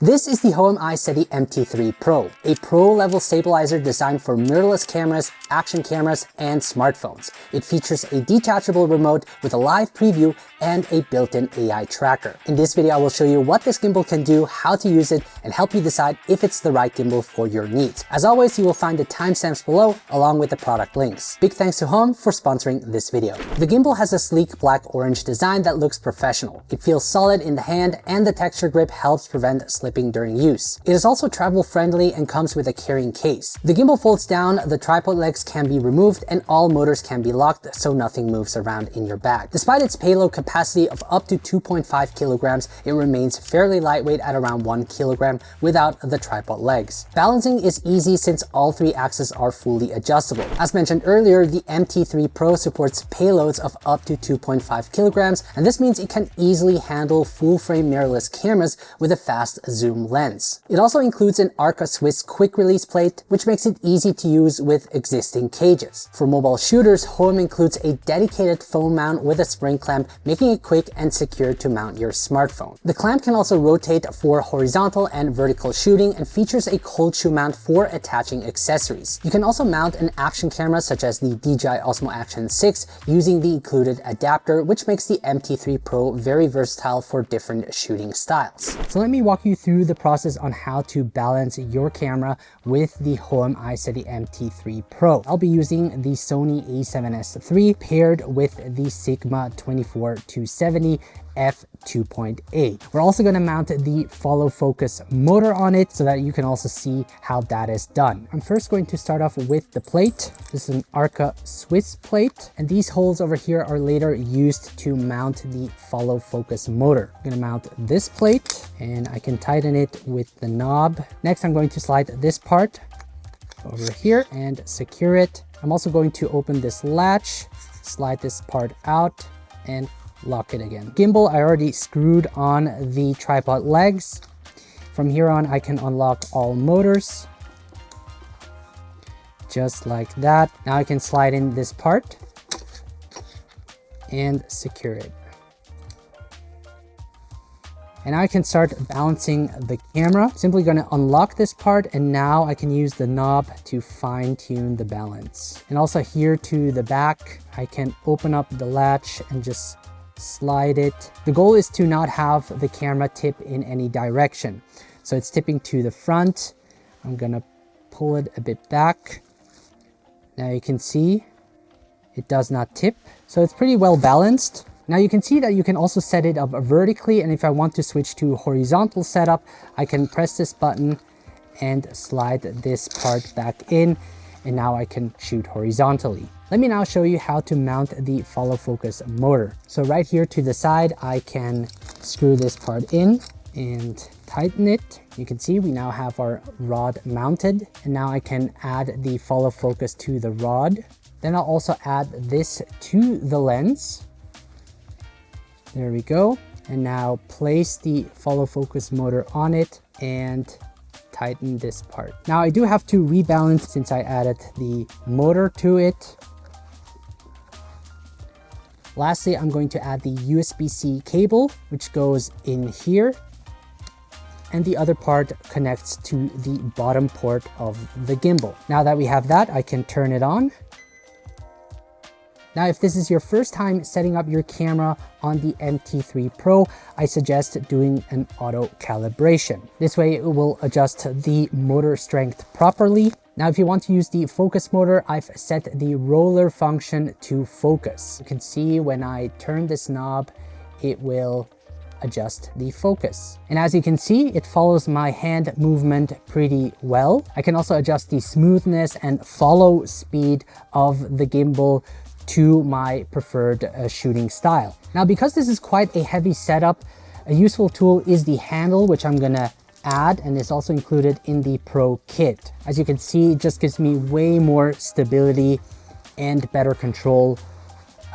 This is the Hohem iSteady MT3 Pro, a pro-level stabilizer designed for mirrorless cameras, action cameras, and smartphones. It features a detachable remote with a live preview and a built-in AI tracker. In this video, I will show you what this gimbal can do, how to use it, and help you decide if it's the right gimbal for your needs. As always, you will find the timestamps below along with the product links. Big thanks to Hohem for sponsoring this video. The gimbal has a sleek black-orange design that looks professional. It feels solid in the hand, and the texture grip helps prevent slipping during use. It is also travel friendly and comes with a carrying case. The gimbal folds down, the tripod legs can be removed, and all motors can be locked so nothing moves around in your bag. Despite its payload capacity of up to 2.5 kilograms, it remains fairly lightweight at around 1 kilogram without the tripod legs. Balancing is easy since all three axes are fully adjustable. As mentioned earlier, the MT3 Pro supports payloads of up to 2.5 kilograms, and this means it can easily handle full-frame mirrorless cameras with a fast zoom lens. It also includes an Arca Swiss quick release plate, which makes it easy to use with existing cages. For mobile shooters, Hohem includes a dedicated phone mount with a spring clamp, making it quick and secure to mount your smartphone. The clamp can also rotate for horizontal and vertical shooting and features a cold shoe mount for attaching accessories. You can also mount an action camera such as the DJI Osmo Action 6 using the included adapter, which makes the MT3 Pro very versatile for different shooting styles. So let me walk you through the process on how to balance your camera with the Hohem iSteady MT3 Pro. I'll be using the Sony a7S III paired with the Sigma 24-270 f2.8. We're also going to mount the follow focus motor on it so that you can also see how that is done. I'm first going to start off with the plate. This is an Arca Swiss plate, and these holes over here are later used to mount the follow focus motor. I'm going to mount this plate and I can tighten it with the knob. Next, I'm going to slide this part over here and secure it. I'm also going to open this latch, slide this part out, and lock it again. Gimbal, I already screwed on the tripod legs. From here on, I can unlock all motors. Just like that. Now I can slide in this part and secure it. And now I can start balancing the camera. Simply going to unlock this part, and now I can use the knob to fine tune the balance. And also here to the back, I can open up the latch and just slide it. The goal is to not have the camera tip in any direction. So it's tipping to the front. I'm gonna pull it a bit back. Now you can see it does not tip. So it's pretty well balanced. Now you can see that you can also set it up vertically, and if I want to switch to horizontal setup, I can press this button and slide this part back in, and now I can shoot horizontally. Let me now show you how to mount the follow focus motor. So right here to the side, I can screw this part in and tighten it. You can see we now have our rod mounted, and now I can add the follow focus to the rod. Then I'll also add this to the lens. There we go. And now place the follow focus motor on it and tighten this part. Now I do have to rebalance since I added the motor to it. Lastly, I'm going to add the USB-C cable, which goes in here, and the other part connects to the bottom port of the gimbal. Now that we have that, I can turn it on. Now, if this is your first time setting up your camera on the MT3 Pro, I suggest doing an auto calibration. This way it will adjust the motor strength properly. Now, if you want to use the focus motor, I've set the roller function to focus. You can see when I turn this knob, it will adjust the focus. And as you can see, it follows my hand movement pretty well. I can also adjust the smoothness and follow speed of the gimbal to my preferred shooting style. Now, because this is quite a heavy setup, a useful tool is the handle, which I'm gonna add, and is also included in the Pro kit. As you can see, it just gives me way more stability and better control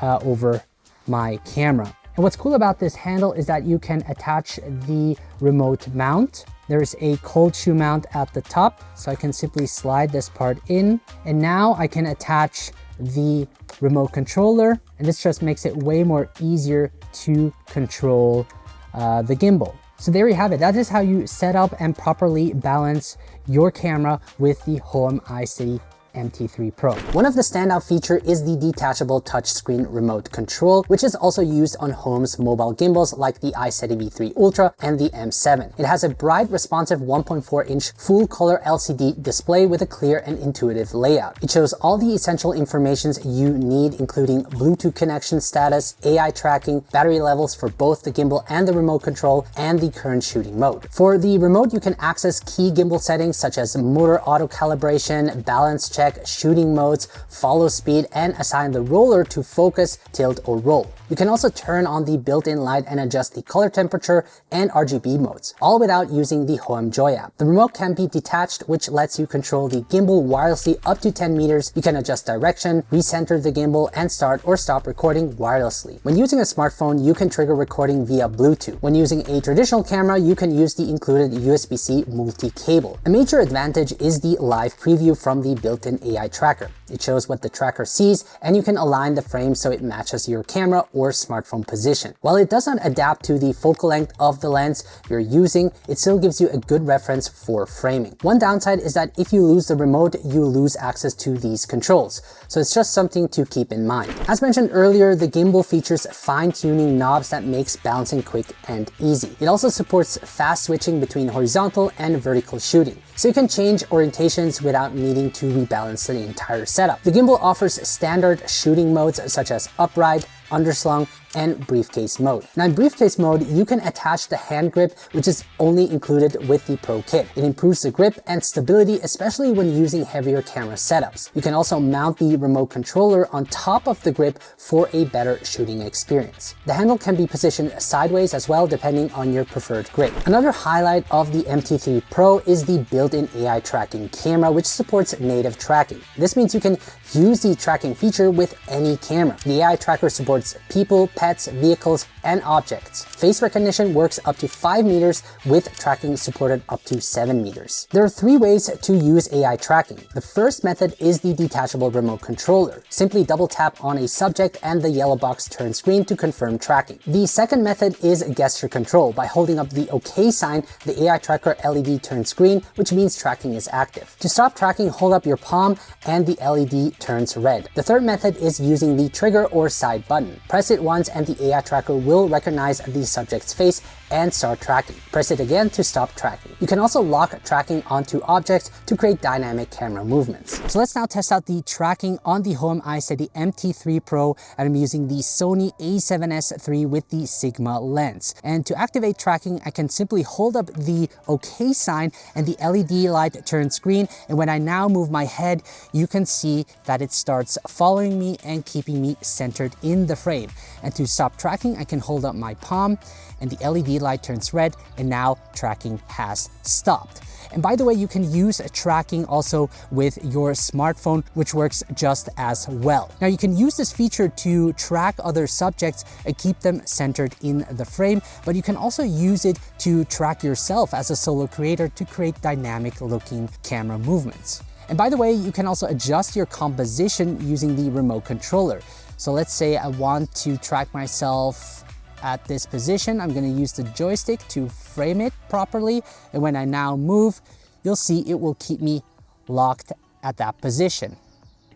over my camera. And what's cool about this handle is that you can attach the remote mount. There's a cold shoe mount at the top, so I can simply slide this part in, and now I can attach the remote controller, and this just makes it way more easier to control the gimbal. So there you have it. That is how you set up and properly balance your camera with the Hohem iSteady MT3 Pro. One of the standout features is the detachable touchscreen remote control, which is also used on Hohem's mobile gimbals like the iSteady V3 Ultra and the M7. It has a bright, responsive 1.4-inch full-color LCD display with a clear and intuitive layout. It shows all the essential information you need, including Bluetooth connection status, AI tracking, battery levels for both the gimbal and the remote control, and the current shooting mode. For the remote, you can access key gimbal settings such as motor auto calibration, balance check, shooting modes, follow speed, and assign the roller to focus, tilt, or roll. You can also turn on the built-in light and adjust the color temperature and RGB modes, all without using the Hohem Joy app. The remote can be detached, which lets you control the gimbal wirelessly up to 10 meters. You can adjust direction, recenter the gimbal, and start or stop recording wirelessly. When using a smartphone, you can trigger recording via Bluetooth. When using a traditional camera, you can use the included USB-C multi-cable. A major advantage is the live preview from the built-in AI tracker. It shows what the tracker sees, and you can align the frame so it matches your camera or smartphone position. While it does not adapt to the focal length of the lens you're using, it still gives you a good reference for framing. One downside is that if you lose the remote, you lose access to these controls. So it's just something to keep in mind. As mentioned earlier, the gimbal features fine-tuning knobs that makes balancing quick and easy. It also supports fast switching between horizontal and vertical shooting, so you can change orientations without needing to rebalance the entire setup. The gimbal offers standard shooting modes such as upright, underslung, and briefcase mode. Now in briefcase mode, you can attach the hand grip, which is only included with the Pro kit. It improves the grip and stability, especially when using heavier camera setups. You can also mount the remote controller on top of the grip for a better shooting experience. The handle can be positioned sideways as well, depending on your preferred grip. Another highlight of the MT3 Pro is the built-in AI tracking camera, which supports native tracking. This means you can use the tracking feature with any camera. The AI tracker supports people, pets, vehicles, and objects. Face recognition works up to 5 meters with tracking supported up to 7 meters. There are 3 ways to use AI tracking. The first method is the detachable remote controller. Simply double tap on a subject and the yellow box turns green to confirm tracking. The second method is gesture control. By holding up the OK sign, the AI tracker LED turns green, which means tracking is active. To stop tracking, hold up your palm and the LED turns red. The third method is using the trigger or side button. Press it once and the AI tracker will recognize the subject's face and start tracking. Press it again to stop tracking. You can also lock tracking onto objects to create dynamic camera movements. So let's now test out the tracking on the Hohem iSteady MT3 Pro, and I'm using the Sony a7S III with the Sigma lens. And to activate tracking, I can simply hold up the OK sign and the LED light turns green. And when I now move my head, you can see that it starts following me and keeping me centered in the frame. And to stop tracking, I can hold up my palm and the LED light turns red, and now tracking has stopped. And by the way, you can use tracking also with your smartphone, which works just as well. Now you can use this feature to track other subjects and keep them centered in the frame, but you can also use it to track yourself as a solo creator to create dynamic looking camera movements. And by the way, you can also adjust your composition using the remote controller. So let's say I want to track myself at this position. I'm going to use the joystick to frame it properly, and when I now move, you'll see it will keep me locked at that position.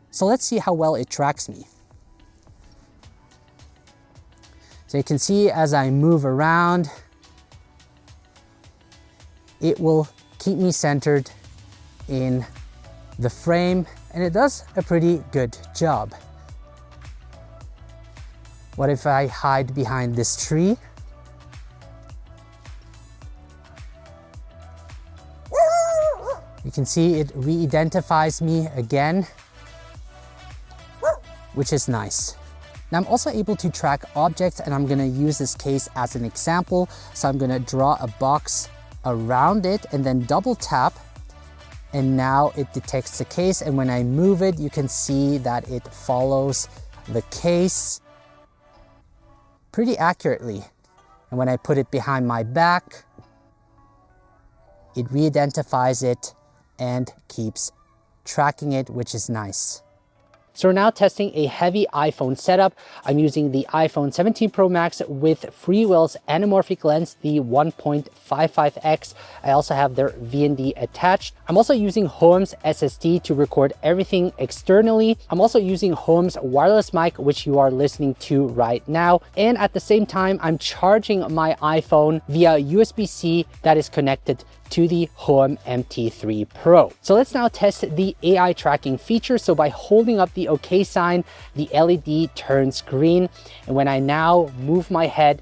So let's see how well it tracks me. So you can see as I move around, it will keep me centered in the frame, and it does a pretty good job. What if I hide behind this tree? You can see it re-identifies me again, which is nice. Now I'm also able to track objects, and I'm gonna use this case as an example. So I'm gonna draw a box around it and then double tap, and now it detects the case. And when I move it, you can see that it follows the case pretty accurately. And when I put it behind my back, it re-identifies it and keeps tracking it, which is nice. So we're now testing a heavy iPhone setup. I'm using the iPhone 17 Pro Max with FreeWell's anamorphic lens, the 1.55x. I also have their VND attached. I'm also using Hohem's SSD to record everything externally. I'm also using Hohem's wireless mic, which you are listening to right now. And at the same time, I'm charging my iPhone via USB-C that is connected to the Hohem MT3 Pro. So let's now test the AI tracking feature. So by holding up the OK sign, the LED turns green. And when I now move my head,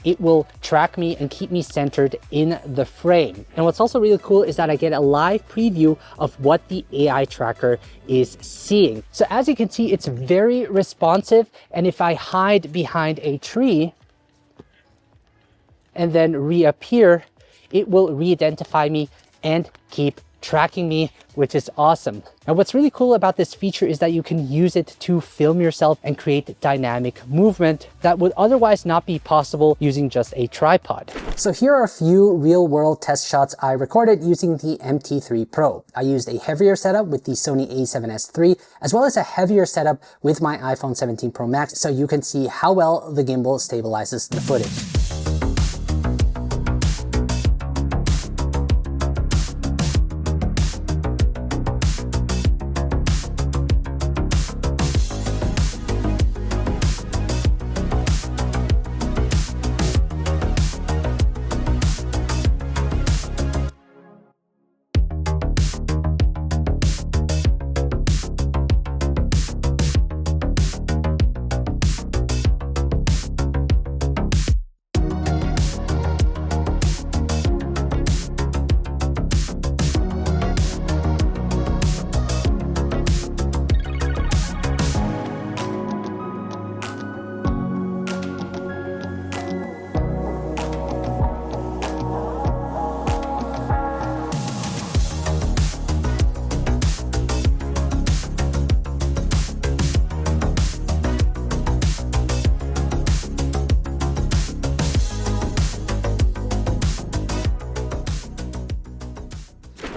it will track me and keep me centered in the frame. And what's also really cool is that I get a live preview of what the AI tracker is seeing. So as you can see, it's very responsive. And if I hide behind a tree and then reappear, it will re-identify me and keep tracking me, which is awesome. Now, what's really cool about this feature is that you can use it to film yourself and create dynamic movement that would otherwise not be possible using just a tripod. So here are a few real-world test shots I recorded using the MT3 Pro. I used a heavier setup with the Sony a7S III, as well as a heavier setup with my iPhone 17 Pro Max, so you can see how well the gimbal stabilizes the footage.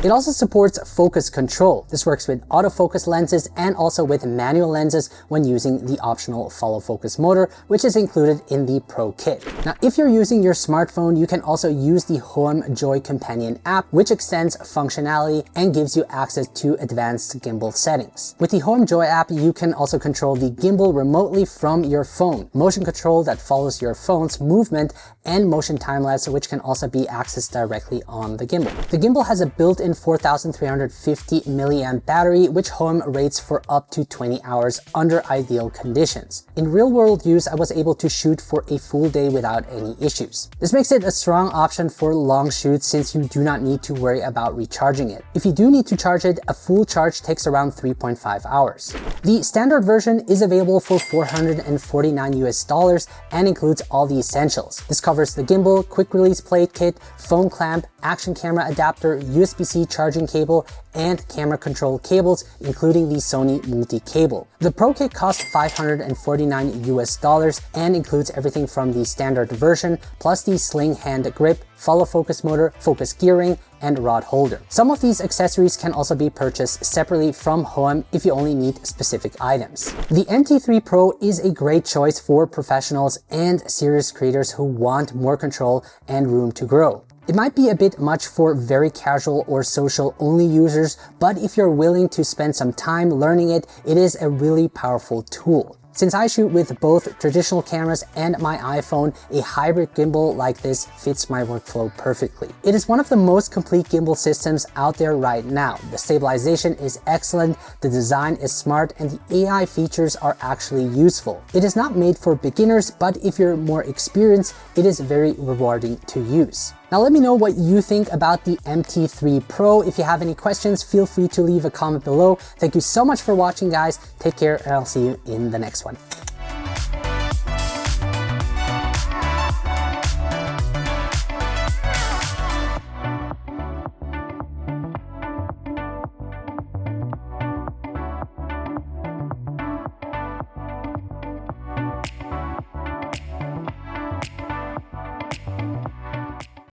It also supports focus control. This works with autofocus lenses and also with manual lenses when using the optional follow focus motor, which is included in the Pro kit. Now, if you're using your smartphone, you can also use the Hohem Joy Companion app, which extends functionality and gives you access to advanced gimbal settings. With the Hohem Joy app, you can also control the gimbal remotely from your phone. Motion control that follows your phone's movement and motion time-lapse, which can also be accessed directly on the gimbal. The gimbal has a built-in 4,350 milliamp battery, which Hohem rates for up to 20 hours under ideal conditions. In real-world use, I was able to shoot for a full day without any issues. This makes it a strong option for long shoots since you do not need to worry about recharging it. If you do need to charge it, a full charge takes around 3.5 hours. The standard version is available for $449 and includes all the essentials. This covers the gimbal, quick release plate kit, phone clamp, action camera adapter, USB-C charging cable, and camera control cables, including the Sony multi-cable. The Pro kit costs $549 and includes everything from the standard version, plus the sling hand grip, follow focus motor, focus gearing, and rod holder. Some of these accessories can also be purchased separately from Hohem if you only need specific items. The MT3 Pro is a great choice for professionals and serious creators who want more control and room to grow. It might be a bit much for very casual or social only users, but if you're willing to spend some time learning it, it is a really powerful tool. Since I shoot with both traditional cameras and my iPhone, a hybrid gimbal like this fits my workflow perfectly. It is one of the most complete gimbal systems out there right now. The stabilization is excellent, the design is smart, and the AI features are actually useful. It is not made for beginners, but if you're more experienced, it is very rewarding to use. Now let me know what you think about the MT3 Pro. If you have any questions, feel free to leave a comment below. Thank you so much for watching, guys. Take care, and I'll see you in the next one.